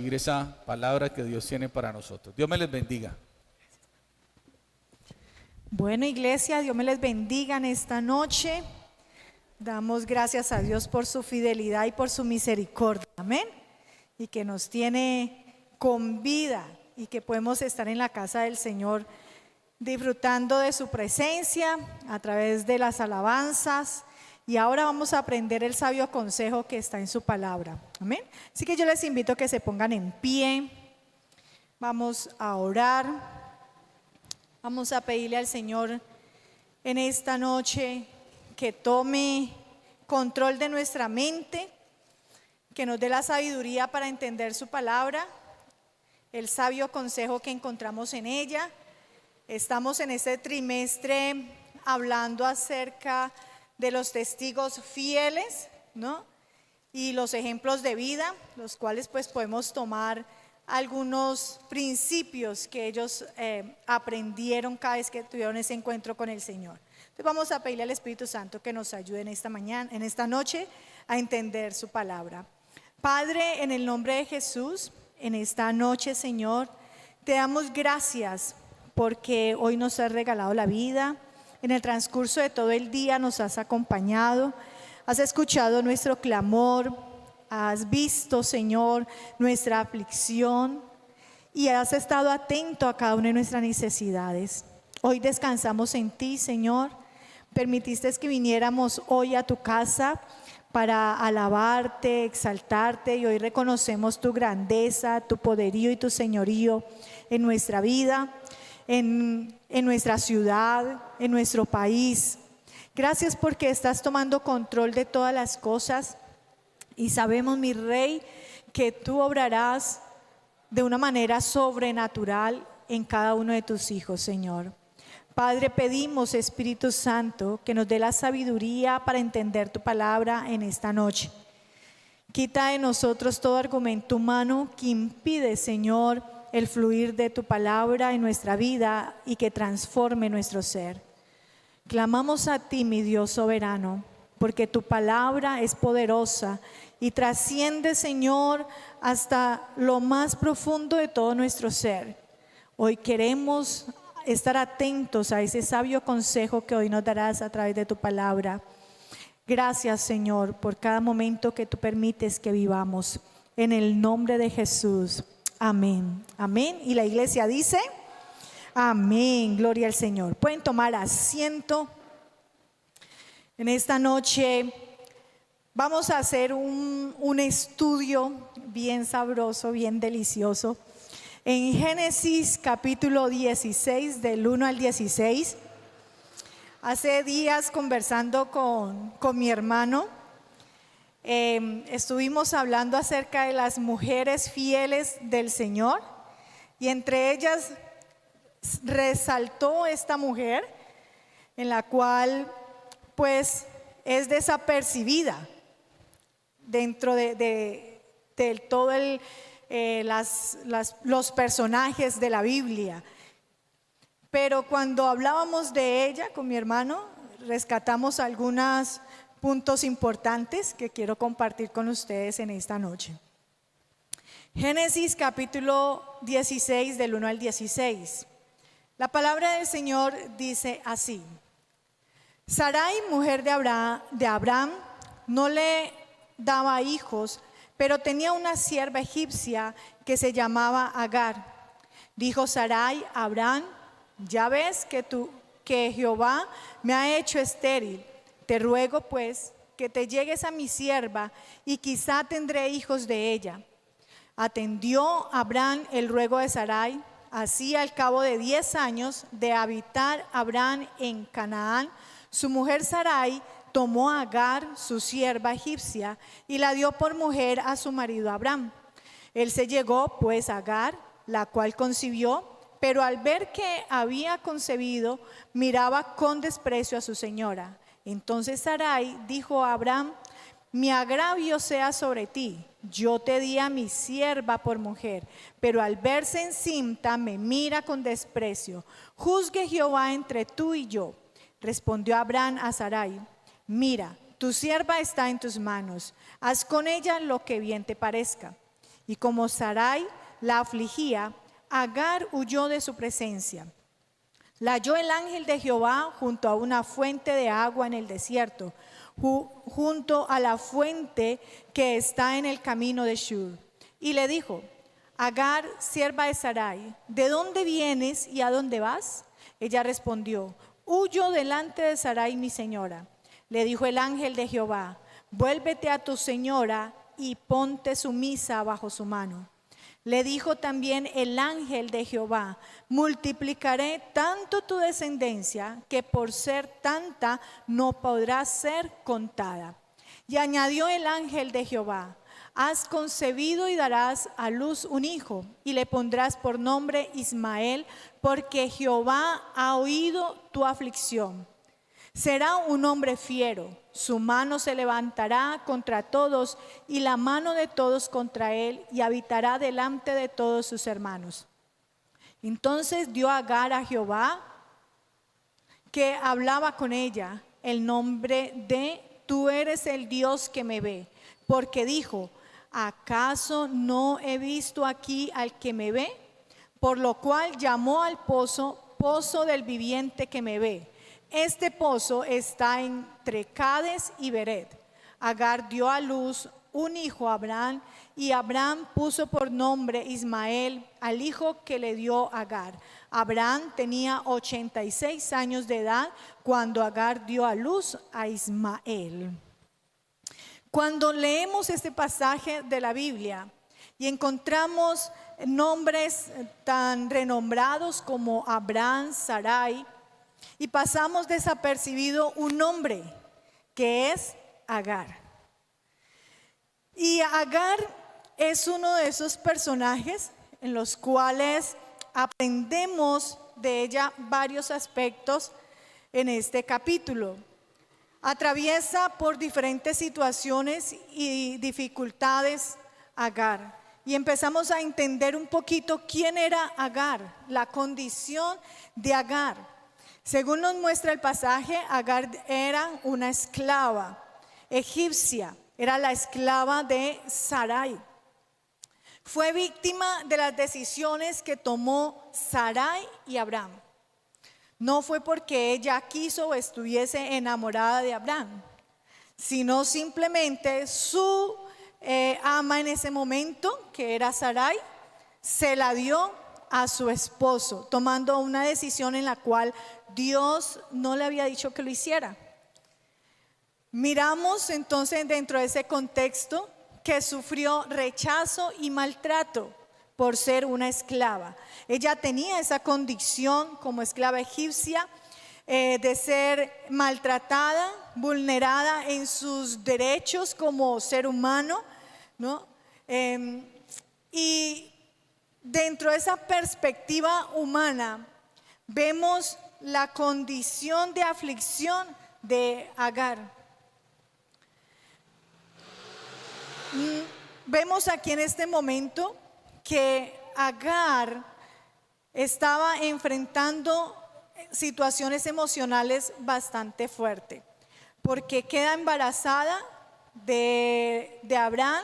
Esa palabra que Dios tiene para nosotros. Dios me les bendiga. Bueno, iglesia, Dios me les bendiga en esta noche. Damos gracias a Dios por su fidelidad y por su misericordia. Amén. Y que nos tiene con vida y que podemos estar en la casa del Señor disfrutando de su presencia a través de las alabanzas. Y ahora vamos a aprender el sabio consejo que está en su palabra. Amén. Así que yo les invito a que se pongan en pie. Vamos a orar. Vamos a pedirle al Señor en esta noche que tome control de nuestra mente, que nos dé la sabiduría para entender su palabra, el sabio consejo que encontramos en ella. Estamos en este trimestre hablando acerca de los testigos fieles, ¿no? Y los ejemplos de vida, los cuales pues podemos tomar algunos principios que ellos aprendieron cada vez que tuvieron ese encuentro con el Señor. Entonces vamos a pedirle al Espíritu Santo que nos ayude en esta mañana, en esta noche, a entender su palabra. Padre, en el nombre de Jesús, en esta noche, Señor, te damos gracias porque hoy nos has regalado la vida. En el transcurso de todo el día nos has acompañado, has escuchado nuestro clamor, has visto, Señor, nuestra aflicción y has estado atento a cada una de nuestras necesidades. Hoy descansamos en ti, Señor. Permitiste que viniéramos hoy a tu casa para alabarte, exaltarte, y hoy reconocemos tu grandeza, tu poderío y tu señorío en nuestra vida, en nuestra ciudad, en nuestro país. Gracias porque estás tomando control de todas las cosas y sabemos, mi Rey, que tú obrarás de una manera sobrenatural en cada uno de tus hijos, Señor. Padre, pedimos, Espíritu Santo, que nos dé la sabiduría para entender tu palabra en esta noche. Quita de nosotros todo argumento humano que impide, Señor, el fluir de tu palabra en nuestra vida y que transforme nuestro ser. Clamamos a ti, mi Dios soberano, porque tu palabra es poderosa y trasciende, Señor, hasta lo más profundo de todo nuestro ser. Hoy queremos estar atentos a ese sabio consejo que hoy nos darás a través de tu palabra. Gracias, Señor, por cada momento que tú permites que vivamos. En el nombre de Jesús. Amén. Amén. Y la iglesia dice, amén. Gloria al Señor. Pueden tomar asiento. En esta noche vamos a hacer un estudio bien sabroso, bien delicioso. En Génesis capítulo 16, del 1 al 16. Hace días conversando con mi hermano, estuvimos hablando acerca de las mujeres fieles del Señor, y entre ellas resaltó esta mujer en la cual pues es desapercibida dentro de todo los personajes de la Biblia. Pero cuando hablábamos de ella con mi hermano, rescatamos algunos puntos importantes que quiero compartir con ustedes en esta noche. Génesis capítulo 16, del 1 al 16. La palabra del Señor dice así: Sarai, mujer de Abraham, no le daba hijos, pero tenía una sierva egipcia que se llamaba Agar. Dijo Sarai a Abraham: ya ves que Jehová me ha hecho estéril. Te ruego pues que te llegues a mi sierva y quizá tendré hijos de ella. Atendió Abraham el ruego de Sarai. Así, al cabo de 10 años de habitar Abraham en Canaán, su mujer Sarai tomó a Agar, su sierva egipcia, y la dio por mujer a su marido Abraham. Él se llegó pues a Agar, la cual concibió, pero al ver que había concebido, miraba con desprecio a su señora. Entonces Sarai dijo a Abraham: mi agravio sea sobre ti, yo te di a mi sierva por mujer, pero al verse encinta me mira con desprecio. Juzgue Jehová entre tú y yo. Respondió Abraham a Sarai: mira, tu sierva está en tus manos, haz con ella lo que bien te parezca. Y como Sarai la afligía, Agar huyó de su presencia. La halló el ángel de Jehová junto a una fuente de agua en el desierto, junto a la fuente que está en el camino de Shur. Y le dijo: Agar, sierva de Sarai, ¿de dónde vienes y a dónde vas? Ella respondió: huyo delante de Sarai mi señora. Le dijo el ángel de Jehová: vuélvete a tu señora y ponte sumisa bajo su mano. Le dijo también el ángel de Jehová: multiplicaré tanto tu descendencia que por ser tanta no podrá ser contada. Y añadió el ángel de Jehová: has concebido y darás a luz un hijo, y le pondrás por nombre Ismael, porque Jehová ha oído tu aflicción. Será un hombre fiero, su mano se levantará contra todos y la mano de todos contra él, y habitará delante de todos sus hermanos. Entonces dio Agar a Jehová, que hablaba con ella, el nombre de: tú eres el Dios que me ve, porque dijo: ¿acaso no he visto aquí al que me ve? Por lo cual llamó al pozo, pozo del viviente que me ve. Este pozo está entre Cades y Bered. Agar dio a luz un hijo a Abraham, y Abraham puso por nombre Ismael al hijo que le dio Agar. Abraham tenía 86 años de edad cuando Agar dio a luz a Ismael. Cuando leemos este pasaje de la Biblia y encontramos nombres tan renombrados como Abraham, Sarai, y pasamos desapercibido un nombre que es Agar. Y Agar es uno de esos personajes en los cuales aprendemos de ella varios aspectos en este capítulo. Atraviesa por diferentes situaciones y dificultades Agar. Y empezamos a entender un poquito quién era Agar, la condición de Agar. Según nos muestra el pasaje, Agar era una esclava egipcia, era la esclava de Sarai. Fue víctima de las decisiones que tomó Sarai y Abraham. No fue porque ella quiso o estuviese enamorada de Abraham, sino simplemente su ama en ese momento, que era Sarai, se la dio a su esposo, tomando una decisión en la cual Dios no le había dicho que lo hiciera. Miramos entonces dentro de ese contexto que sufrió rechazo y maltrato por ser una esclava. Ella tenía esa condición como esclava egipcia de ser maltratada, vulnerada en sus derechos como ser humano, ¿no? Y dentro de esa perspectiva humana vemos la condición de aflicción de Agar. Vemos aquí en este momento que Agar estaba enfrentando situaciones emocionales bastante fuertes, porque queda embarazada de Abraham,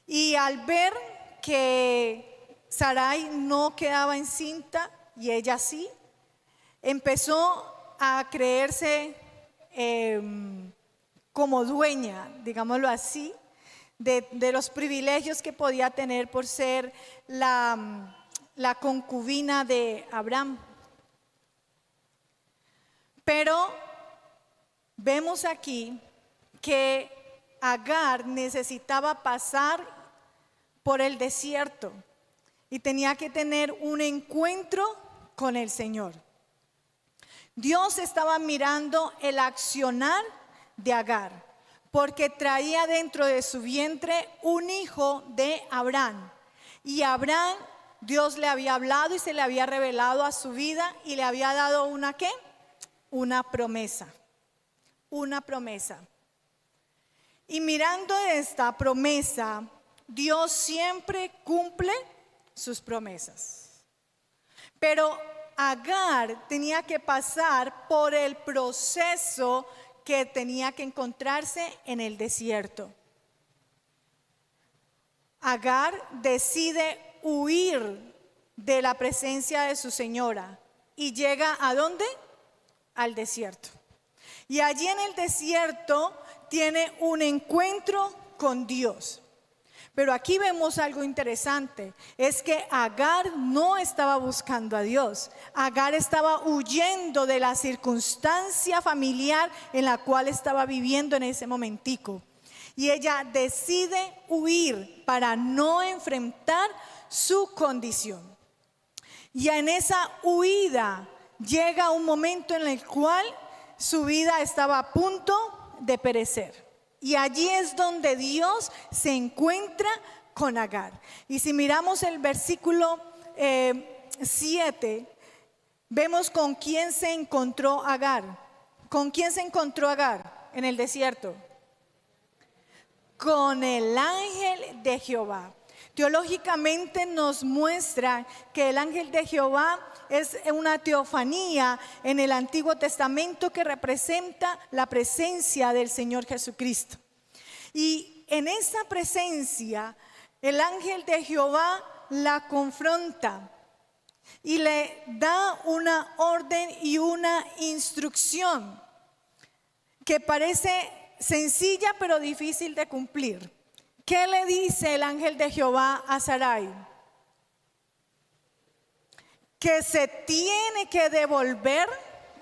y al ver que Sarai no quedaba encinta y ella sí, empezó a creerse como dueña, digámoslo así, de los privilegios que podía tener por ser la concubina de Abraham. Pero vemos aquí que Agar necesitaba pasar por el desierto y tenía que tener un encuentro con el Señor. Dios estaba mirando el accionar de Agar, porque traía dentro de su vientre un hijo de Abraham. Y Abraham, Dios le había hablado y se le había revelado a su vida y le había dado una ¿qué? Una promesa. Una promesa. Y mirando esta promesa, Dios siempre cumple sus promesas. Pero Agar tenía que pasar por el proceso que tenía que encontrarse en el desierto. Agar decide huir de la presencia de su señora y llega ¿a dónde? Al desierto. Y allí en el desierto tiene un encuentro con Dios. Pero aquí vemos algo interesante, es que Agar no estaba buscando a Dios. Agar estaba huyendo de la circunstancia familiar en la cual estaba viviendo en ese momentico. Y ella decide huir para no enfrentar su condición. Y en esa huida llega un momento en el cual su vida estaba a punto de perecer. Y allí es donde Dios se encuentra con Agar. Y si miramos el versículo 7, vemos con quién se encontró Agar. ¿Con quién se encontró Agar en el desierto? Con el ángel de Jehová. Teológicamente nos muestra que el ángel de Jehová es una teofanía en el Antiguo Testamento que representa la presencia del Señor Jesucristo. Y en esa presencia, el ángel de Jehová la confronta y le da una orden y una instrucción que parece sencilla pero difícil de cumplir. ¿Qué le dice el ángel de Jehová a Sarai? Que se tiene que devolver,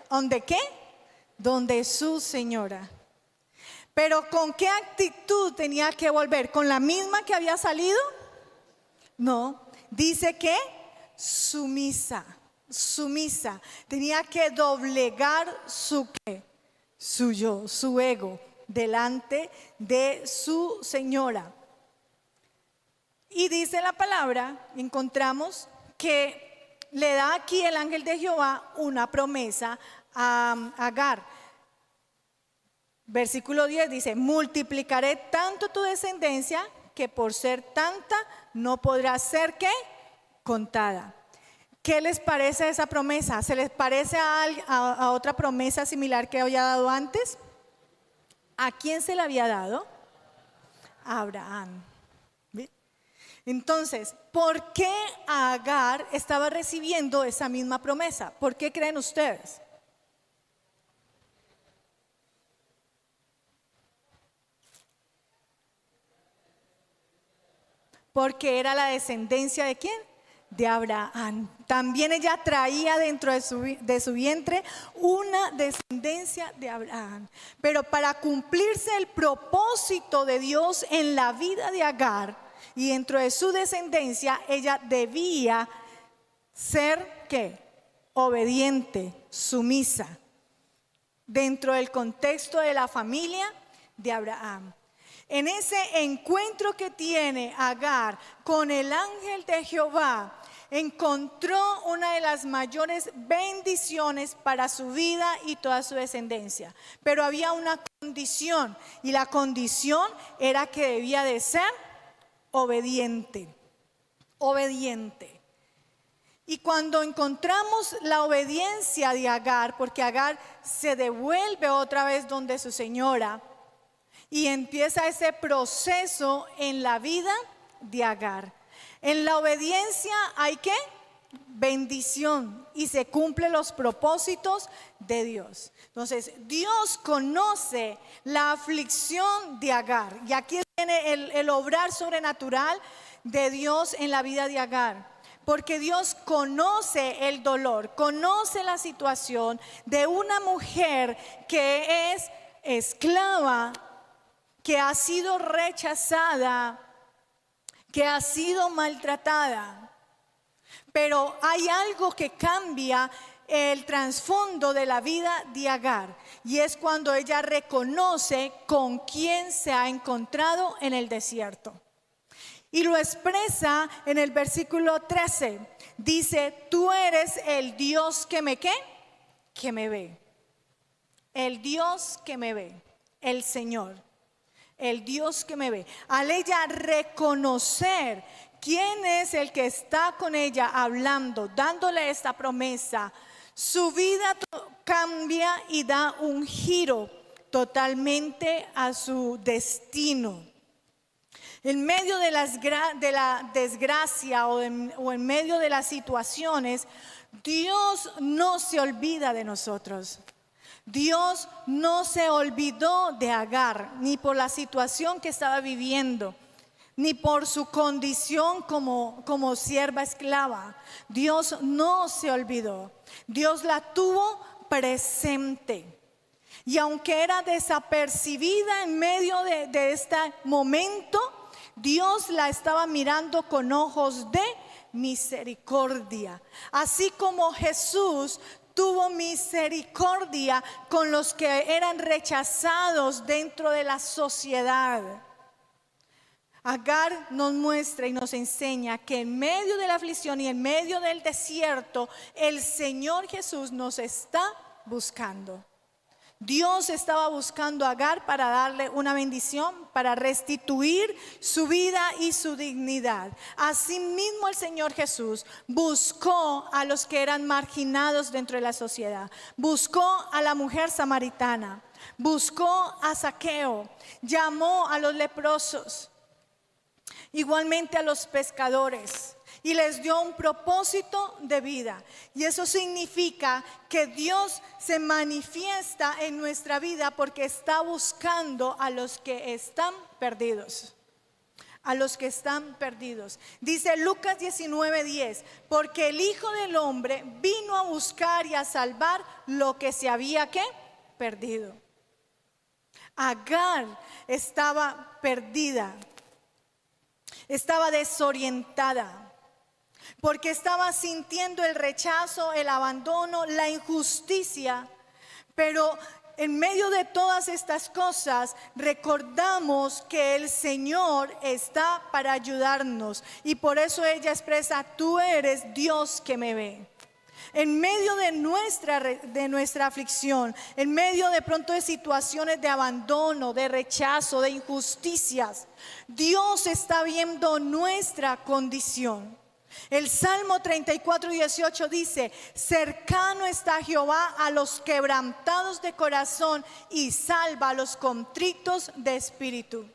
¿dónde qué? Donde su señora. Pero ¿con qué actitud tenía que volver? ¿Con la misma que había salido? No, dice que sumisa. Tenía que doblegar su yo, su ego, delante de su señora. Y dice la palabra, encontramos que le da aquí el ángel de Jehová una promesa a Agar. Versículo 10 dice: multiplicaré tanto tu descendencia que por ser tanta no podrá ser ¿qué? Contada. ¿Qué les parece esa promesa? ¿Se les parece a otra promesa similar que había dado antes? ¿A quién se le había dado? A Abraham. ¿Bien? Entonces, ¿por qué Agar estaba recibiendo esa misma promesa? ¿Por qué creen ustedes? Porque era la descendencia ¿de quién? De Abraham. También ella traía dentro de su vientre una descendencia de Abraham. Pero para cumplirse el propósito de Dios en la vida de Agar y dentro de su descendencia, ella debía ser ¿qué? Obediente, sumisa, dentro del contexto de la familia de Abraham. En ese encuentro que tiene Agar con el ángel de Jehová, encontró una de las mayores bendiciones para su vida y toda su descendencia. Pero había una condición, y la condición era que debía de ser obediente. Obediente. Y cuando encontramos la obediencia de Agar, porque Agar se devuelve otra vez donde su señora, y empieza ese proceso en la vida de Agar. En la obediencia hay ¿qué? Bendición, y se cumplen los propósitos de Dios. Entonces Dios conoce la aflicción de Agar, y aquí viene el obrar sobrenatural de Dios en la vida de Agar. Porque Dios conoce el dolor, conoce la situación de una mujer que es esclava, que ha sido rechazada, que ha sido maltratada. Pero hay algo que cambia el trasfondo de la vida de Agar, y es cuando ella reconoce con quién se ha encontrado en el desierto. Y lo expresa en el versículo 13. Dice: tú eres el Dios que me ¿qué? Que me ve. El Dios que me ve, el Señor. El Dios que me ve. Al ella reconocer quién es el que está con ella hablando, dándole esta promesa, su vida cambia y da un giro totalmente a su destino. En medio de la desgracia o en medio de las situaciones, Dios no se olvida de nosotros. Dios no se olvidó de Agar, ni por la situación que estaba viviendo, ni por su condición como sierva esclava. Dios no se olvidó. Dios la tuvo presente. Y aunque era desapercibida en medio de este momento, Dios la estaba mirando con ojos de misericordia. Así como Jesús tuvo misericordia con los que eran rechazados dentro de la sociedad. Agar nos muestra y nos enseña que en medio de la aflicción y en medio del desierto, el Señor Jesús nos está buscando. Dios estaba buscando a Agar para darle una bendición, para restituir su vida y su dignidad. Asimismo, el Señor Jesús buscó a los que eran marginados dentro de la sociedad. Buscó a la mujer samaritana, buscó a Zaqueo, llamó a los leprosos, igualmente a los pescadores, y les dio un propósito de vida. Y eso significa que Dios se manifiesta en nuestra vida porque está buscando a los que están perdidos. A los que están perdidos. Dice Lucas 19:10, porque el Hijo del Hombre vino a buscar y a salvar lo que se había ¿qué? Perdido. Agar estaba perdida, estaba desorientada, porque estaba sintiendo el rechazo, el abandono, la injusticia. Pero en medio de todas estas cosas, recordamos que el Señor está para ayudarnos. Y por eso ella expresa: tú eres Dios que me ve. En medio de nuestra aflicción, en medio de pronto de situaciones de abandono, de rechazo, de injusticias, Dios está viendo nuestra condición. El Salmo 34:18 dice: cercano está Jehová a los quebrantados de corazón y salva a los contritos de espíritu.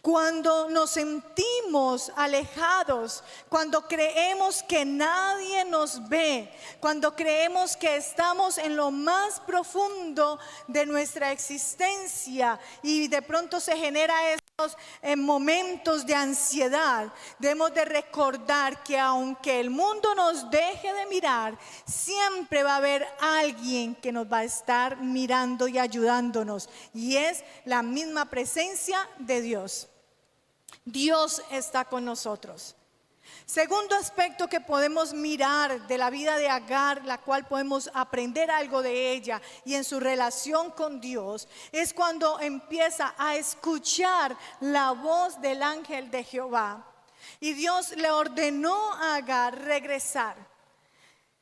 Cuando nos sentimos alejados, cuando creemos que nadie nos ve, cuando creemos que estamos en lo más profundo de nuestra existencia y de pronto se genera estos momentos de ansiedad, debemos de recordar que aunque el mundo nos deje de mirar, siempre va a haber alguien que nos va a estar mirando y ayudándonos, y es la misma presencia de Dios. Dios está con nosotros. Segundo aspecto que podemos mirar de la vida de Agar, la cual podemos aprender algo de ella y en su relación con Dios, es cuando empieza a escuchar la voz del ángel de Jehová. Y Dios le ordenó a Agar regresar.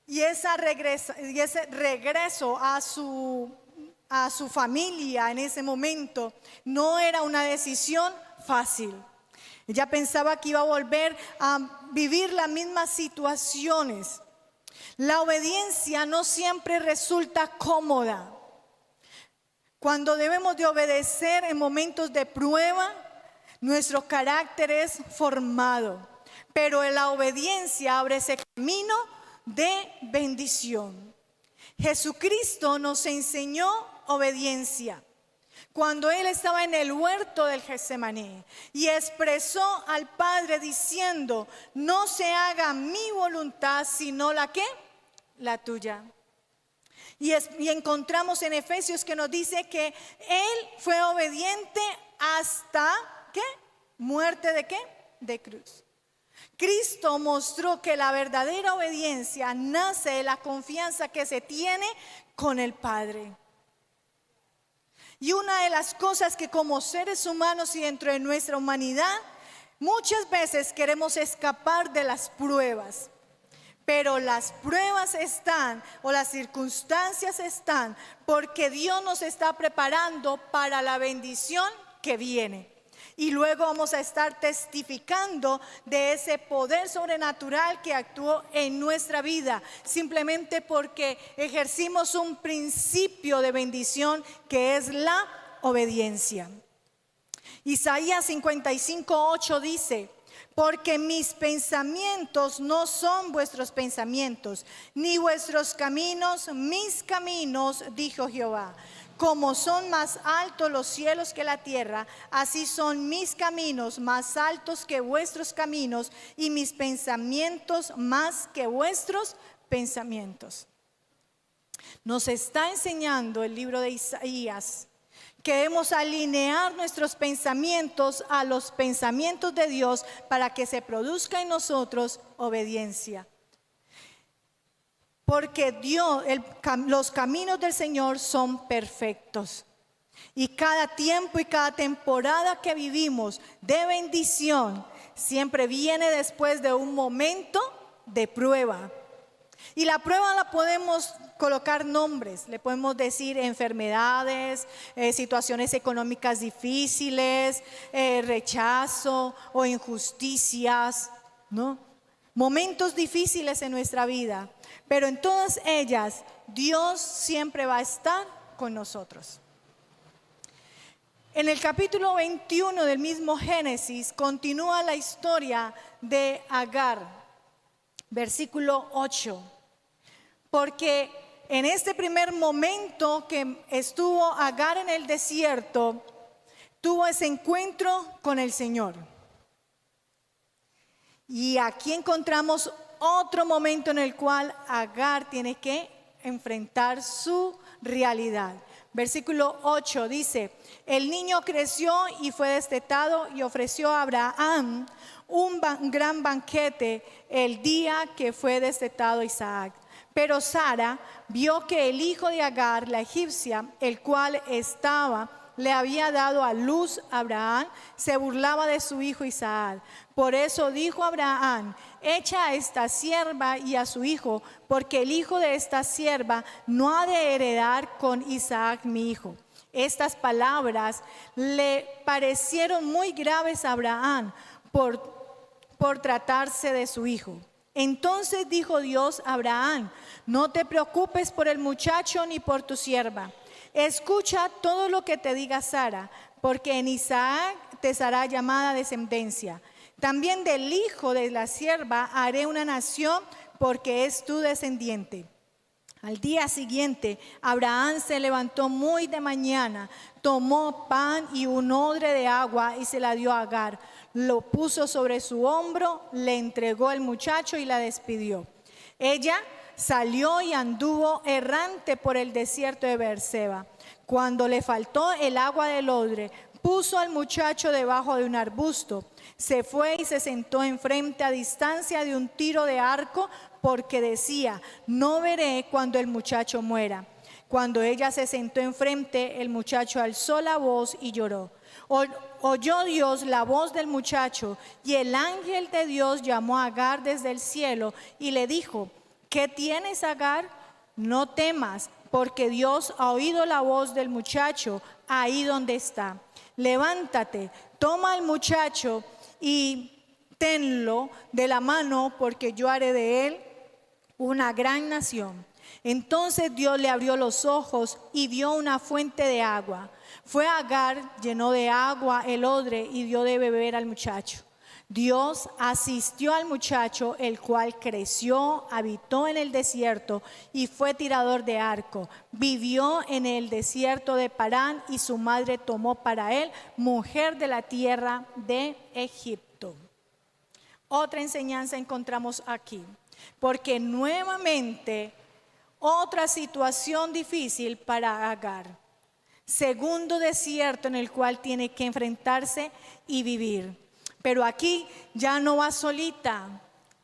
Y ese regreso a su familia en ese momento no era una decisión fácil. Ella pensaba que iba a volver a vivir las mismas situaciones. La obediencia no siempre resulta cómoda. Cuando debemos de obedecer en momentos de prueba, nuestro carácter es formado. Pero la obediencia abre ese camino de bendición. Jesucristo nos enseñó obediencia cuando Él estaba en el huerto del Getsemaní y expresó al Padre diciendo: no se haga mi voluntad sino la ¿qué? La tuya. Y encontramos en Efesios que nos dice que Él fue obediente hasta ¿qué? Muerte de ¿qué? De cruz. Cristo mostró que la verdadera obediencia nace de la confianza que se tiene con el Padre. Y una de las cosas que como seres humanos y dentro de nuestra humanidad, muchas veces queremos escapar de las pruebas. Pero las pruebas están, o las circunstancias están, porque Dios nos está preparando para la bendición que viene. Y luego vamos a estar testificando de ese poder sobrenatural que actuó en nuestra vida, simplemente porque ejercimos un principio de bendición que es la obediencia. Isaías 55:8 dice: porque mis pensamientos no son vuestros pensamientos, ni vuestros caminos mis caminos, dijo Jehová. Como son más altos los cielos que la tierra, así son mis caminos más altos que vuestros caminos, y mis pensamientos más que vuestros pensamientos. Nos está enseñando el libro de Isaías que debemos alinear nuestros pensamientos a los pensamientos de Dios para que se produzca en nosotros obediencia. Porque los caminos del Señor son perfectos. Y cada tiempo y cada temporada que vivimos de bendición siempre viene después de un momento de prueba. Y la prueba la podemos colocar nombres, le podemos decir enfermedades, situaciones económicas difíciles, rechazo o injusticias, ¿no? Momentos difíciles en nuestra vida, pero en todas ellas Dios siempre va a estar con nosotros. En el capítulo 21 del mismo Génesis continúa la historia de Agar, versículo 8. Porque en este primer momento que estuvo Agar en el desierto, tuvo ese encuentro con el Señor. Y aquí encontramos otro momento en el cual Agar tiene que enfrentar su realidad. Versículo 8 dice: el niño creció y fue destetado, y ofreció a Abraham un gran banquete el día que fue destetado Isaac. Pero Sara vio que el hijo de Agar, la egipcia, el cual le había dado a luz a Abraham, se burlaba de su hijo Isaac. Por eso dijo Abraham: echa a esta sierva y a su hijo, porque el hijo de esta sierva no ha de heredar con Isaac mi hijo. Estas palabras le parecieron muy graves a Abraham por tratarse de su hijo. Entonces dijo Dios a Abraham: no te preocupes por el muchacho ni por tu sierva. Escucha todo lo que te diga Sara, porque en Isaac te será llamada descendencia. También del hijo de la sierva haré una nación, porque es tu descendiente. Al día siguiente, Abraham se levantó muy de mañana, tomó pan y un odre de agua y se la dio a Agar. Lo puso sobre su hombro, le entregó el muchacho y la despidió. Ella salió y anduvo errante por el desierto de Beerseba. Cuando le faltó el agua del odre, puso al muchacho debajo de un arbusto. Se fue y se sentó enfrente a distancia de un tiro de arco, porque decía: no veré cuando el muchacho muera. Cuando ella se sentó enfrente, el muchacho alzó la voz y lloró. Oyó Dios la voz del muchacho, y el ángel de Dios llamó a Agar desde el cielo y le dijo: ¿qué tienes, Agar? No temas, porque Dios ha oído la voz del muchacho ahí donde está. Levántate, toma al muchacho y tenlo de la mano, porque yo haré de él una gran nación. Entonces Dios le abrió los ojos y vio una fuente de agua. Fue Agar, llenó de agua el odre y dio de beber al muchacho. Dios asistió al muchacho, el cual creció, habitó en el desierto y fue tirador de arco. Vivió en el desierto de Parán, y su madre tomó para él mujer de la tierra de Egipto. Otra enseñanza encontramos aquí, porque nuevamente otra situación difícil para Agar. Segundo desierto en el cual tiene que enfrentarse y vivir. Pero aquí ya no va solita,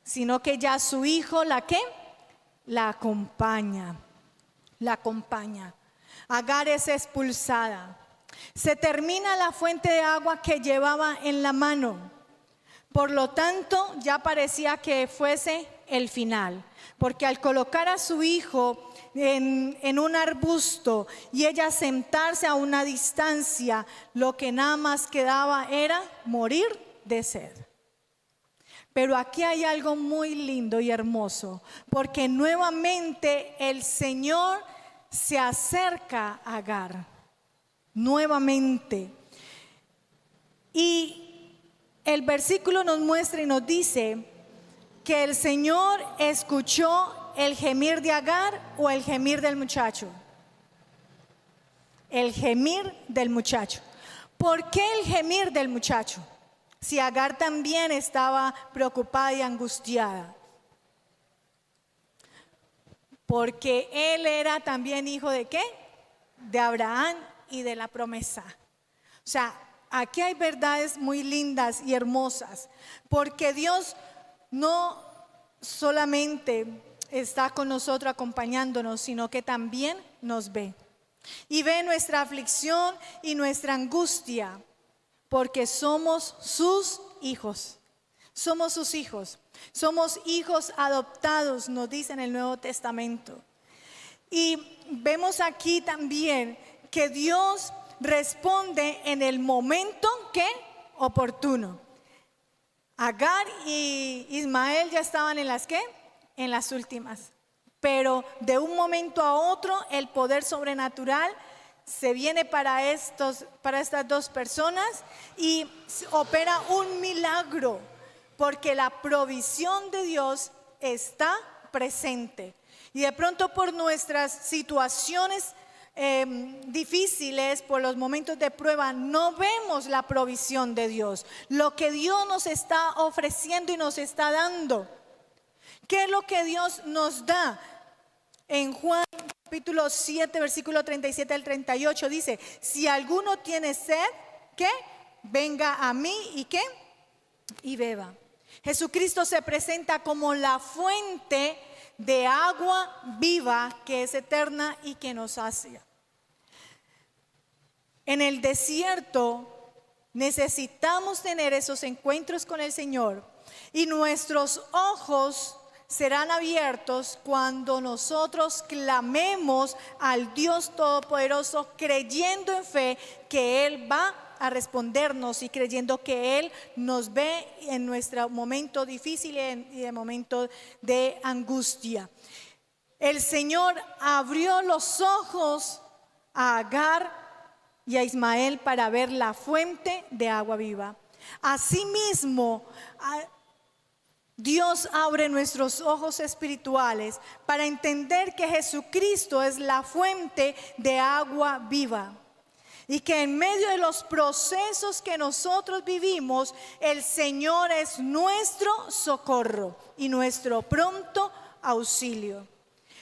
sino que ya su hijo la acompaña. La acompaña. Agar es expulsada. Se termina la fuente de agua que llevaba en la mano. Por lo tanto, ya parecía que fuese el final, porque al colocar a su hijo en un arbusto y ella sentarse a una distancia, lo que nada más quedaba era morir de sed. Pero aquí hay algo muy lindo y hermoso, porque nuevamente el Señor se acerca a Agar. Nuevamente. Y el versículo nos muestra y nos dice que el Señor escuchó el gemir de Agar o el gemir del muchacho. El gemir del muchacho. ¿Por qué el gemir del muchacho? Si Agar también estaba preocupada y angustiada. Porque él era también hijo ¿de qué? De Abraham y de la promesa. O sea, aquí hay verdades muy lindas y hermosas. Porque Dios no solamente está con nosotros acompañándonos, sino que también nos ve. Y ve nuestra aflicción y nuestra angustia, porque somos sus hijos. Somos sus hijos. Somos hijos adoptados, nos dice en el Nuevo Testamento. Y vemos aquí también que Dios responde en el momento que oportuno. Agar y Ismael ya estaban en las ¿qué? En las últimas. Pero de un momento a otro el poder sobrenatural se viene para estas dos personas y opera un milagro, porque la provisión de Dios está presente. Y de pronto por nuestras situaciones difíciles, por los momentos de prueba, no vemos la provisión de Dios, lo que Dios nos está ofreciendo y nos está dando. ¿Qué es lo que Dios nos da? En Juan capítulo 7, versículo 37 al 38 dice: si alguno tiene sed, ¿qué? Venga a mí y ¿qué? Y beba. Jesucristo se presenta como la fuente de agua viva que es eterna y que nos sacia. En el desierto necesitamos tener esos encuentros con el Señor y nuestros ojos serán abiertos cuando nosotros clamemos al Dios Todopoderoso, creyendo en fe que Él va a respondernos y creyendo que Él nos ve en nuestro momento difícil y en momento de angustia. El Señor abrió los ojos a Agar y a Ismael para ver la fuente de agua viva. Asimismo, Dios abre nuestros ojos espirituales para entender que Jesucristo es la fuente de agua viva. Y que en medio de los procesos que nosotros vivimos, el Señor es nuestro socorro y nuestro pronto auxilio.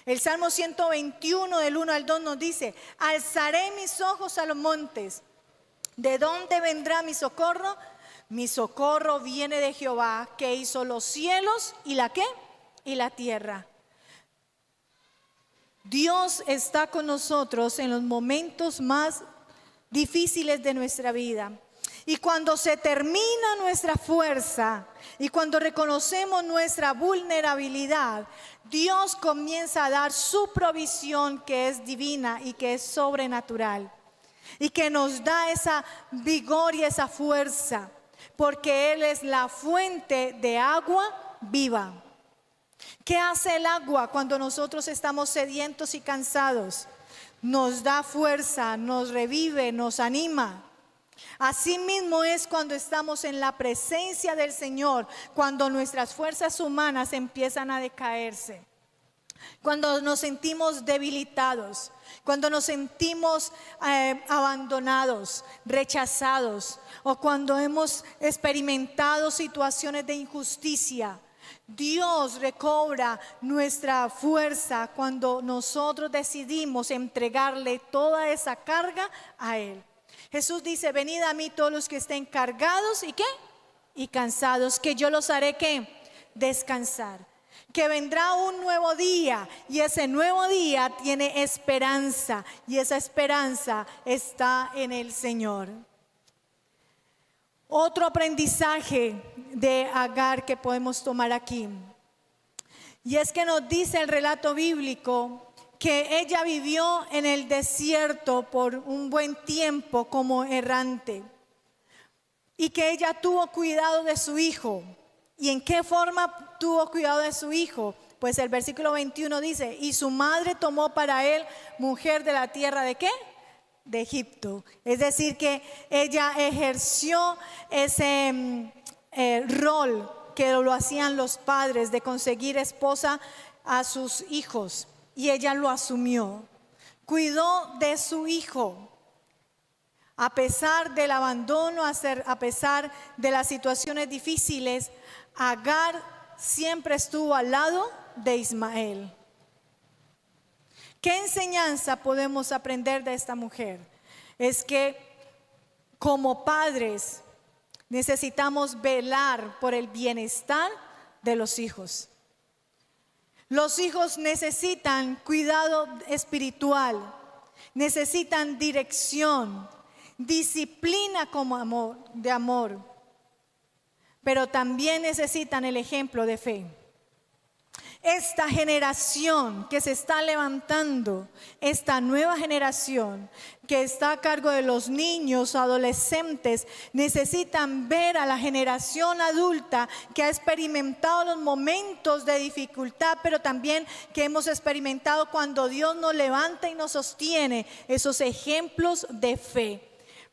El Salmo 121 del 1 al 2 nos dice: alzaré mis ojos a los montes. ¿De dónde vendrá mi socorro? Mi socorro viene de Jehová, que hizo los cielos y la ¿qué? Y la tierra. Dios está con nosotros en los momentos más difíciles de nuestra vida. Y cuando se termina nuestra fuerza y cuando reconocemos nuestra vulnerabilidad, Dios comienza a dar su provisión, que es divina y que es sobrenatural, y que nos da esa vigor y esa fuerza, porque Él es la fuente de agua viva. ¿Qué hace el agua cuando nosotros estamos sedientos y cansados? Nos da fuerza, nos revive, nos anima. Así mismo es cuando estamos en la presencia del Señor, cuando nuestras fuerzas humanas empiezan a decaerse, cuando nos sentimos debilitados, cuando nos sentimos abandonados, rechazados, o cuando hemos experimentado situaciones de injusticia. Dios recobra nuestra fuerza cuando nosotros decidimos entregarle toda esa carga a Él. Jesús dice: venid a mí todos los que estén cargados y ¿qué? Y cansados, que yo los haré ¿qué? Descansar. Que vendrá un nuevo día y ese nuevo día tiene esperanza y esa esperanza está en el Señor. Otro aprendizaje de Agar que podemos tomar aquí, y es que nos dice el relato bíblico que ella vivió en el desierto por un buen tiempo como errante y que ella tuvo cuidado de su hijo. ¿Y en qué forma tuvo cuidado de su hijo? Pues el versículo 21 dice: y su madre tomó para él mujer de la tierra ¿de qué? de Egipto. Es decir, que ella ejerció ese rol que lo hacían los padres de conseguir esposa a sus hijos, y ella lo asumió. Cuidó de su hijo. A pesar del abandono, a pesar de las situaciones difíciles, Agar siempre estuvo al lado de Ismael. ¿Qué enseñanza podemos aprender de esta mujer? Es que como padres necesitamos velar por el bienestar de los hijos. Los hijos necesitan cuidado espiritual, necesitan dirección, disciplina como amor, pero también necesitan el ejemplo de fe. Esta generación que se está levantando, esta nueva generación que está a cargo de los niños, adolescentes, necesitan ver a la generación adulta que ha experimentado los momentos de dificultad, pero también que hemos experimentado cuando Dios nos levanta y nos sostiene, esos ejemplos de fe,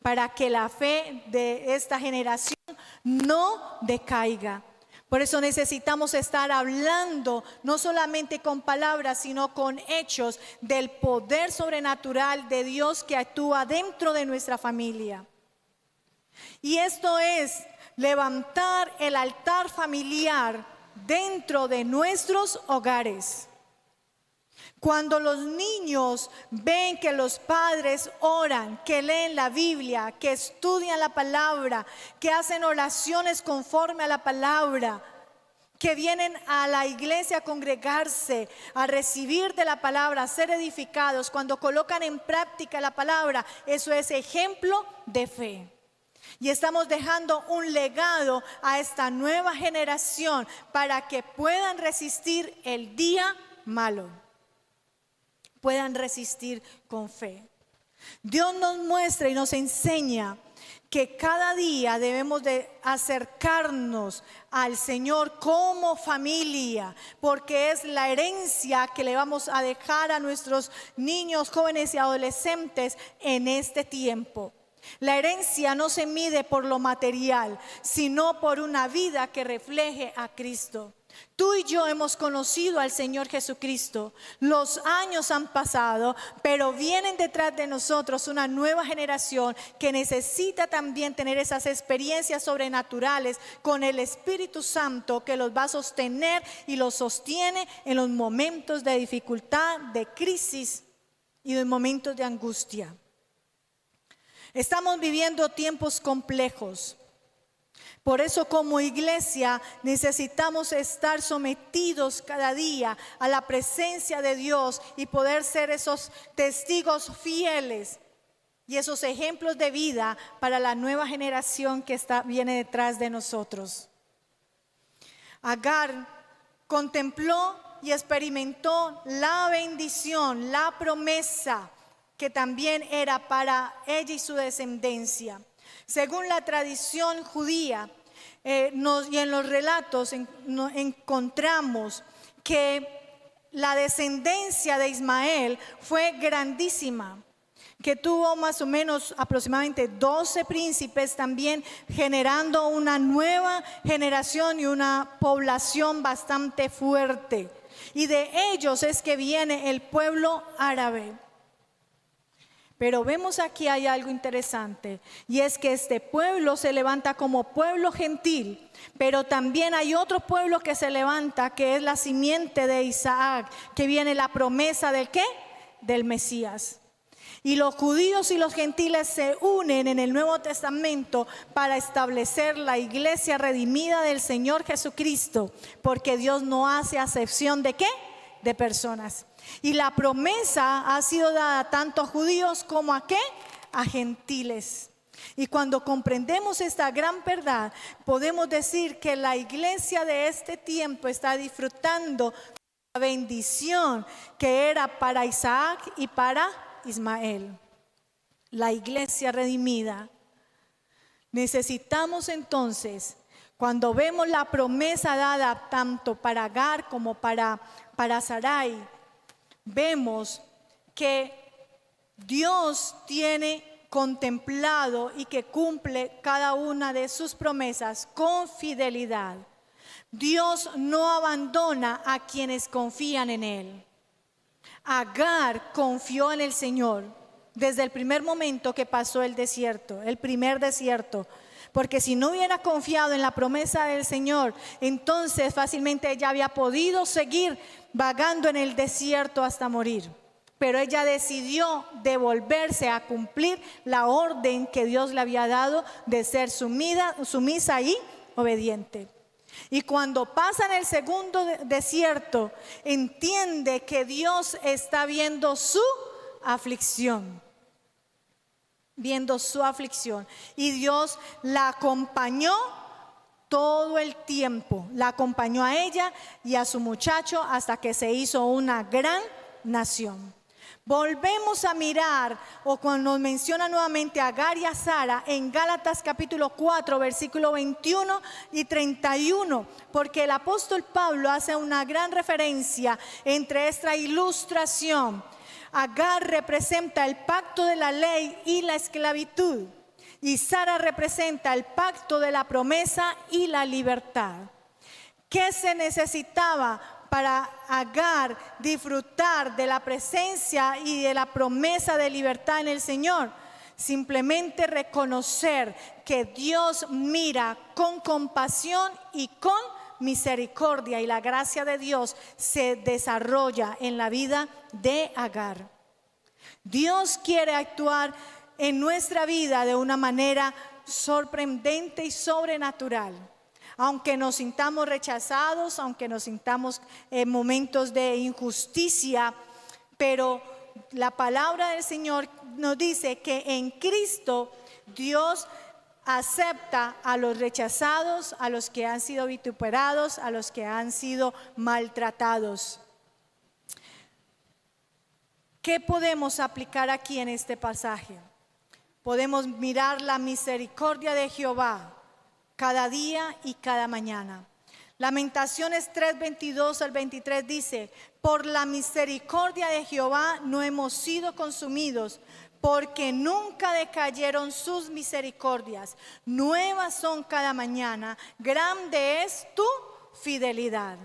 para que la fe de esta generación no decaiga. Por eso necesitamos estar hablando no solamente con palabras, sino con hechos del poder sobrenatural de Dios que actúa dentro de nuestra familia. Y esto es levantar el altar familiar dentro de nuestros hogares. Cuando los niños ven que los padres oran, que leen la Biblia, que estudian la palabra, que hacen oraciones conforme a la palabra, que vienen a la iglesia a congregarse, a recibir de la palabra, a ser edificados, cuando colocan en práctica la palabra, eso es ejemplo de fe. Y estamos dejando un legado a esta nueva generación para que puedan resistir el día malo, puedan resistir con fe. Dios nos muestra y nos enseña que cada día debemos de acercarnos al Señor como familia, porque es la herencia que le vamos a dejar a nuestros niños, jóvenes y adolescentes en este tiempo. La herencia no se mide por lo material, sino por una vida que refleje a Cristo. Tú y yo hemos conocido al Señor Jesucristo. Los años han pasado, pero vienen detrás de nosotros una nueva generación que necesita también tener esas experiencias sobrenaturales con el Espíritu Santo, que los va a sostener y los sostiene en los momentos de dificultad, de crisis y de momentos de angustia. Estamos viviendo tiempos complejos. Por eso como iglesia necesitamos estar sometidos cada día a la presencia de Dios y poder ser esos testigos fieles y esos ejemplos de vida para la nueva generación que viene detrás de nosotros. Agar contempló y experimentó la bendición, la promesa que también era para ella y su descendencia. Según la tradición judía y en los relatos encontramos que la descendencia de Ismael fue grandísima, que tuvo más o menos aproximadamente 12 príncipes, también generando una nueva generación y una población bastante fuerte. Y de ellos es que viene el pueblo árabe. Pero vemos aquí hay algo interesante, y es que este pueblo se levanta como pueblo gentil, pero también hay otro pueblo que se levanta, que es la simiente de Isaac, que viene la promesa ¿del qué? Del Mesías. Y los judíos y los gentiles se unen en el Nuevo Testamento para establecer la iglesia redimida del Señor Jesucristo, porque Dios no hace acepción ¿de qué? De personas. Y la promesa ha sido dada tanto a judíos como ¿a qué? A gentiles. Y cuando comprendemos esta gran verdad, podemos decir que la iglesia de este tiempo está disfrutando la bendición que era para Isaac y para Ismael. La iglesia redimida. Necesitamos entonces, cuando vemos la promesa dada tanto para Agar como para Sarai, vemos que Dios tiene contemplado y que cumple cada una de sus promesas con fidelidad. Dios no abandona a quienes confían en Él. Agar confió en el Señor desde el primer momento que pasó el desierto, el primer desierto. Porque si no hubiera confiado en la promesa del Señor, entonces fácilmente ella había podido seguir vagando en el desierto hasta morir. Pero ella decidió devolverse a cumplir la orden que Dios le había dado de ser sumisa y obediente. Y cuando pasa en el segundo desierto, entiende que Dios está viendo su aflicción. Y Dios la acompañó todo el tiempo. La acompañó a ella y a su muchacho hasta que se hizo una gran nación. Volvemos a mirar, o cuando nos menciona nuevamente a Agar y a Sara en Gálatas capítulo 4 versículo 21 y 31, porque el apóstol Pablo hace una gran referencia entre esta ilustración. Agar representa el pacto de la ley y la esclavitud, y Sara representa el pacto de la promesa y la libertad. ¿Qué se necesitaba para Agar disfrutar de la presencia y de la promesa de libertad en el Señor? Simplemente reconocer que Dios mira con compasión y con misericordia, y la gracia de Dios se desarrolla en la vida de Agar. Dios quiere actuar en nuestra vida de una manera sorprendente y sobrenatural. Aunque nos sintamos rechazados, aunque nos sintamos en momentos de injusticia, pero la palabra del Señor nos dice que en Cristo Dios acepta a los rechazados, a los que han sido vituperados, a los que han sido maltratados. ¿Qué podemos aplicar aquí en este pasaje? Podemos mirar la misericordia de Jehová cada día y cada mañana. Lamentaciones 3:22 al 23 dice: por la misericordia de Jehová no hemos sido consumidos, porque nunca decayeron sus misericordias. Nuevas son cada mañana, grande es tu fidelidad.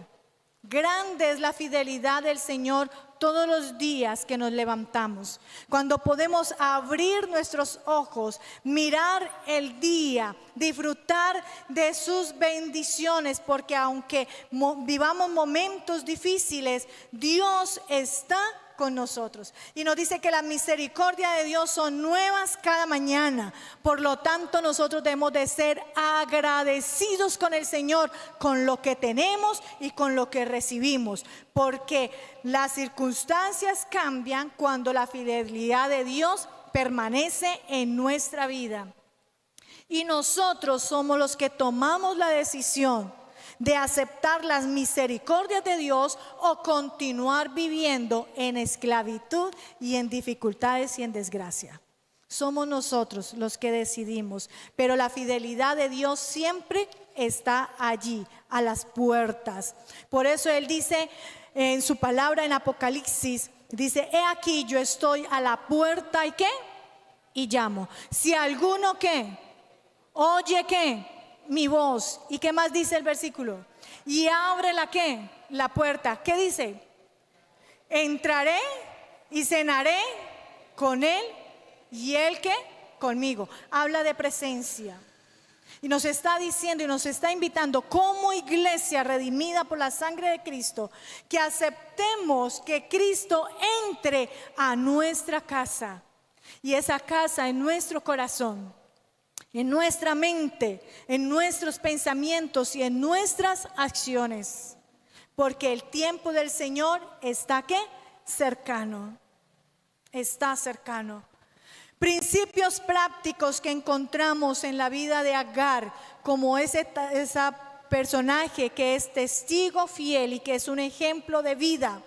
Grande es la fidelidad del Señor todos los días que nos levantamos. Cuando podemos abrir nuestros ojos, mirar el día, disfrutar de sus bendiciones, porque aunque vivamos momentos difíciles, Dios está con nosotros. Y nos dice que la misericordia de Dios son nuevas cada mañana. Por lo tanto, nosotros debemos de ser agradecidos con el Señor, con lo que tenemos y con lo que recibimos, porque las circunstancias cambian cuando la fidelidad de Dios permanece en nuestra vida. Y nosotros somos los que tomamos la decisión de aceptar las misericordias de Dios o continuar viviendo en esclavitud y en dificultades y en desgracia. Somos nosotros los que decidimos, pero la fidelidad de Dios siempre está allí, a las puertas. Por eso Él dice en su palabra en Apocalipsis, dice: he aquí yo estoy a la puerta y ¿qué? Y llamo. Si alguno ¿qué? Oye ¿qué? Mi voz. ¿Y qué más dice el versículo? Y abre la ¿qué? La puerta. ¿Qué dice? Entraré y cenaré con él y él ¿qué? Conmigo. Habla de presencia. Y nos está diciendo y nos está invitando como iglesia redimida por la sangre de Cristo, que aceptemos que Cristo entre a nuestra casa, y esa casa en nuestro corazón, en nuestra mente, en nuestros pensamientos y en nuestras acciones, porque el tiempo del Señor está ¿qué? Cercano. Está cercano. Principios prácticos que encontramos en la vida de Agar, como esa personaje que es testigo fiel y que es un ejemplo de vida.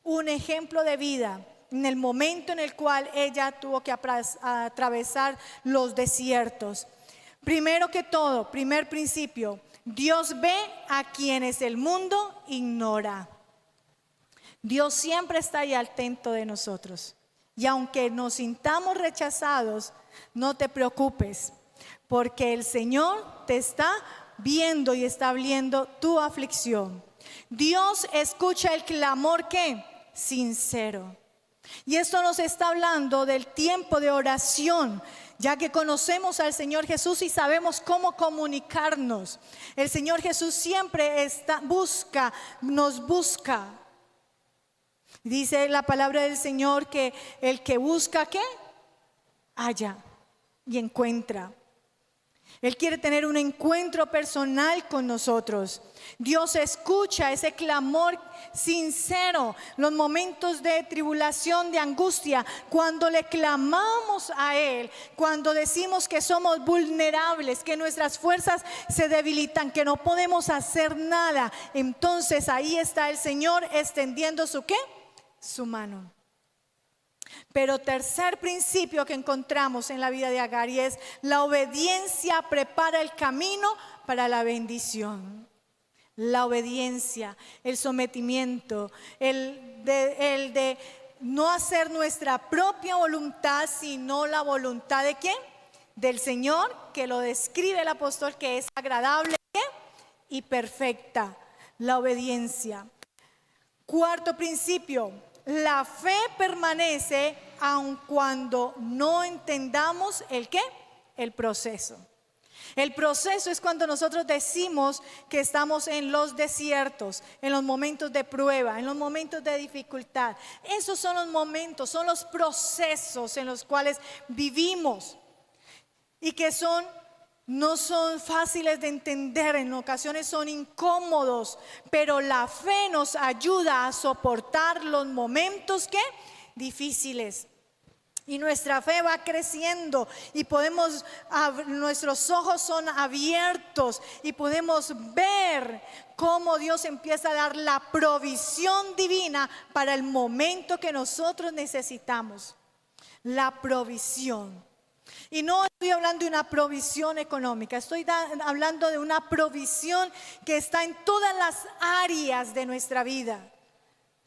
Un ejemplo de vida en el momento en el cual ella tuvo que atravesar los desiertos. Primero que todo, primer principio: Dios ve a quienes el mundo ignora. Dios siempre está ahí atento de nosotros. Y aunque nos sintamos rechazados, no te preocupes, porque el Señor te está viendo y está viendo tu aflicción. Dios escucha el clamor, ¿qué? Sincero. Y esto nos está hablando del tiempo de oración, ya que conocemos al Señor Jesús y sabemos cómo comunicarnos. El Señor Jesús siempre nos busca. Dice la palabra del Señor que el que busca, ¿qué? Halla y encuentra. Él quiere tener un encuentro personal con nosotros. Dios escucha ese clamor sincero, los momentos de tribulación, de angustia, cuando le clamamos a Él, cuando decimos que somos vulnerables, que nuestras fuerzas se debilitan, que no podemos hacer nada. Entonces ahí está el Señor extendiendo su ¿qué? Su mano. Pero tercer principio que encontramos en la vida de Agar es la obediencia prepara el camino para la bendición. La obediencia, el sometimiento, el de no hacer nuestra propia voluntad, sino la voluntad de ¿quién? Del Señor, que lo describe el apóstol, que es agradable, ¿qué? Y perfecta, la obediencia. Cuarto principio, la fe permanece aun cuando no entendamos el ¿qué? El proceso. El proceso es cuando nosotros decimos que estamos en los desiertos, en los momentos de prueba, en los momentos de dificultad. Esos son los momentos, son los procesos en los cuales vivimos y que no son fáciles de entender, en ocasiones son incómodos, pero la fe nos ayuda a soportar los momentos ¿qué? Difíciles. Y nuestra fe va creciendo y nuestros ojos son abiertos y podemos ver cómo Dios empieza a dar la provisión divina para el momento que nosotros necesitamos. La provisión. Y no estoy hablando de una provisión económica, estoy hablando de una provisión que está en todas las áreas de nuestra vida.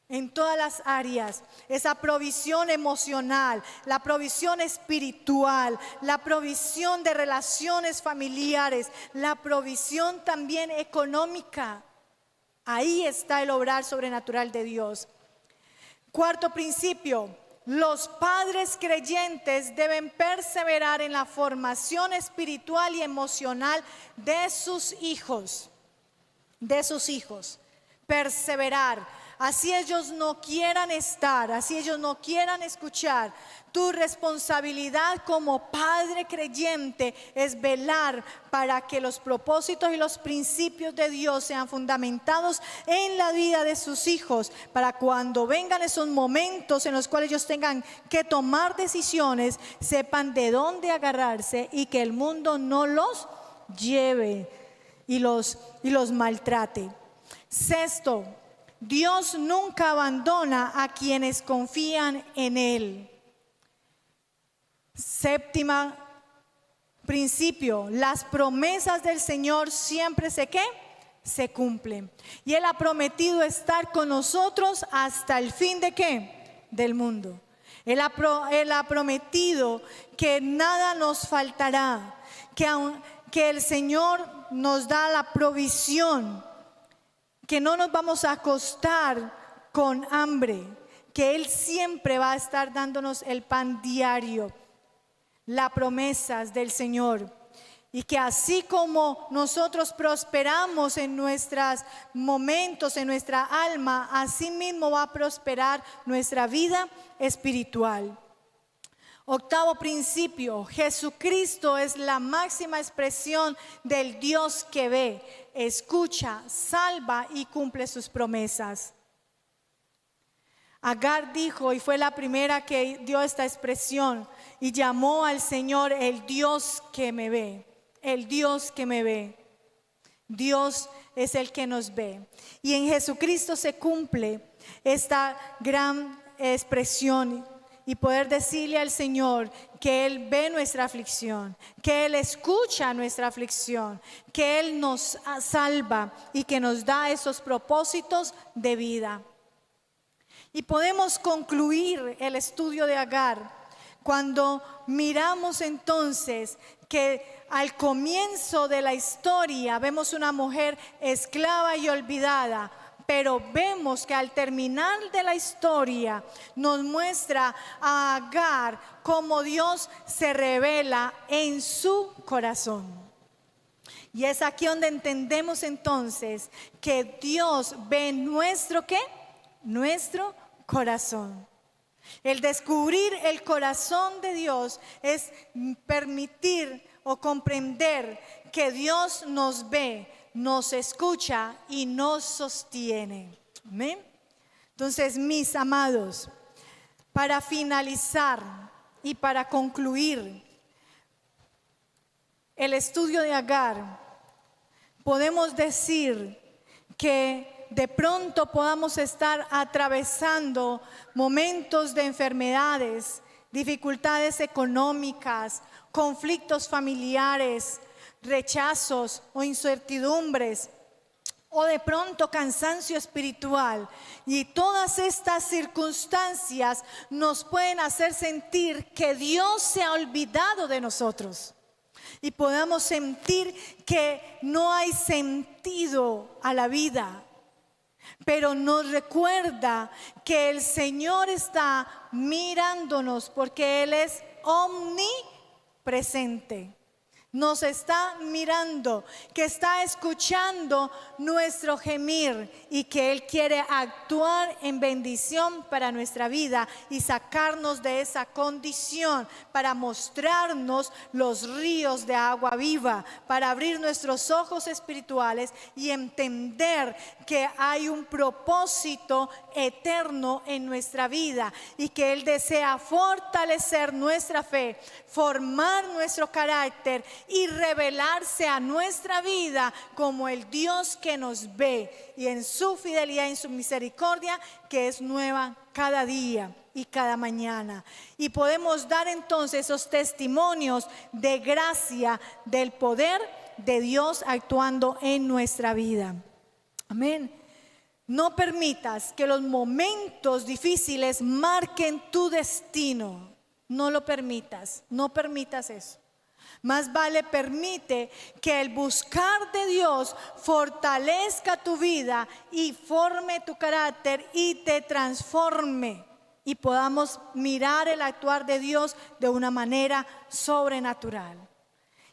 En todas las áreas, esa provisión emocional, la provisión espiritual, la provisión de relaciones familiares, la provisión también económica. Ahí está el obrar sobrenatural de Dios. Cuarto principio, los padres creyentes deben perseverar en la formación espiritual y emocional de sus hijos. Perseverar. Así ellos no quieran estar, así ellos no quieran escuchar. Tu responsabilidad como padre creyente es velar para que los propósitos y los principios de Dios sean fundamentados en la vida de sus hijos, para cuando vengan esos momentos en los cuales ellos tengan que tomar decisiones, sepan de dónde agarrarse y que el mundo no los lleve y los maltrate. Sexto, Dios nunca abandona a quienes confían en Él. Séptimo principio, las promesas del Señor siempre se cumplen. Y Él ha prometido estar con nosotros hasta el fin de ¿qué? Del mundo. Él ha prometido que nada nos faltará, que el Señor nos da la provisión, que no nos vamos a acostar con hambre, que Él siempre va a estar dándonos el pan diario, las promesas del Señor. Y que así como nosotros prosperamos en nuestros momentos, en nuestra alma, así mismo va a prosperar nuestra vida espiritual. Octavo principio, Jesucristo es la máxima expresión del Dios que ve, escucha, salva y cumple sus promesas. Agar dijo, y fue la primera que dio esta expresión, y llamó al Señor el Dios que me ve, el Dios que me ve. Dios es el que nos ve. Y en Jesucristo se cumple esta gran expresión y poder decirle al Señor que Él ve nuestra aflicción, que Él escucha nuestra aflicción, que Él nos salva y que nos da esos propósitos de vida. Y podemos concluir el estudio de Agar cuando miramos entonces que al comienzo de la historia vemos una mujer esclava y olvidada, pero vemos que al terminar de la historia nos muestra a Agar cómo Dios se revela en su corazón. Y es aquí donde entendemos entonces que Dios ve nuestro ¿qué? Nuestro corazón. El descubrir el corazón de Dios es permitir o comprender que Dios nos ve, nos escucha y nos sostiene. Amén. Entonces, mis amados, para finalizar y para concluir el estudio de Agar, podemos decir que de pronto podamos estar atravesando momentos de enfermedades, dificultades económicas, conflictos familiares, rechazos o incertidumbres, o de pronto cansancio espiritual. Y todas estas circunstancias nos pueden hacer sentir que Dios se ha olvidado de nosotros. Y podamos sentir que no hay sentido a la vida. Pero nos recuerda que el Señor está mirándonos porque Él es omnipresente. Nos está mirando, que está escuchando nuestro gemir y que Él quiere actuar en bendición para nuestra vida y sacarnos de esa condición para mostrarnos los ríos de agua viva, para abrir nuestros ojos espirituales y entender que hay un propósito eterno en nuestra vida y que Él desea fortalecer nuestra fe, formar nuestro carácter y revelarse a nuestra vida como el Dios que nos ve y en su fidelidad y en su misericordia que es nueva cada día y cada mañana. Y podemos dar entonces esos testimonios de gracia del poder de Dios actuando en nuestra vida. Amén. No permitas que los momentos difíciles marquen tu destino. No lo permitas, no permitas eso. Más vale permite que el buscar de Dios fortalezca tu vida y forme tu carácter y te transforme. Y podamos mirar el actuar de Dios de una manera sobrenatural.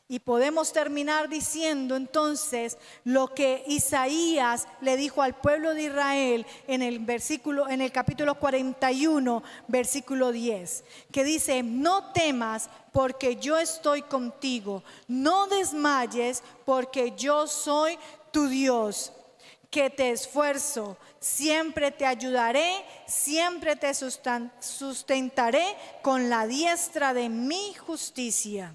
Y podemos terminar diciendo entonces lo que Isaías le dijo al pueblo de Israel en el capítulo 41, versículo 10, que dice: no temas porque yo estoy contigo, no desmayes porque yo soy tu Dios, que te esfuerzo, siempre te ayudaré, siempre te sustentaré con la diestra de mi justicia.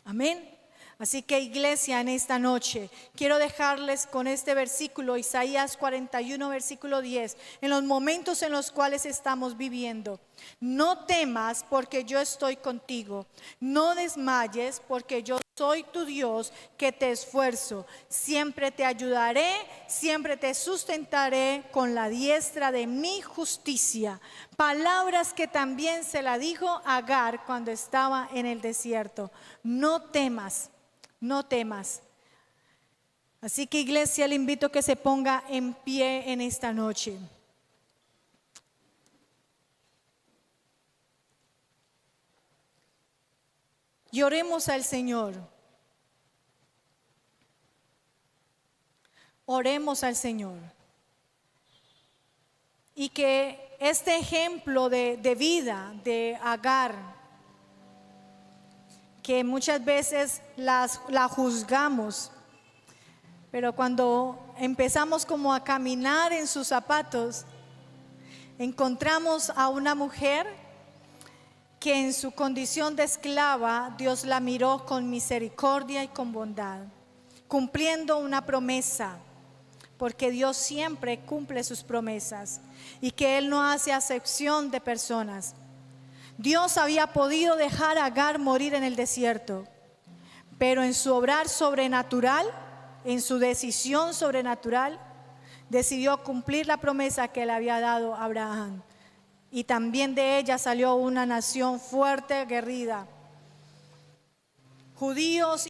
Amén. Así que, iglesia, en esta noche quiero dejarles con este versículo, Isaías 41, versículo 10, en los momentos en los cuales estamos viviendo. No temas porque yo estoy contigo, no desmayes porque yo soy tu Dios que te esfuerzo, siempre te ayudaré, siempre te sustentaré con la diestra de mi justicia. Palabras que también se la dijo Agar cuando estaba en el desierto. No temas, no temas. Así que, iglesia, le invito a que se ponga en pie en esta noche. Y oremos al Señor. Oremos al Señor. Y que este ejemplo de vida de Agar, que muchas veces la juzgamos, pero cuando empezamos como a caminar en sus zapatos, encontramos a una mujer que en su condición de esclava Dios la miró con misericordia y con bondad, cumpliendo una promesa, porque Dios siempre cumple sus promesas y que Él no hace acepción de personas. Dios había podido dejar a Agar morir en el desierto, pero en su obrar sobrenatural, en su decisión sobrenatural, decidió cumplir la promesa que le había dado a Abraham. Y también de ella salió una nación fuerte, aguerrida. Judíos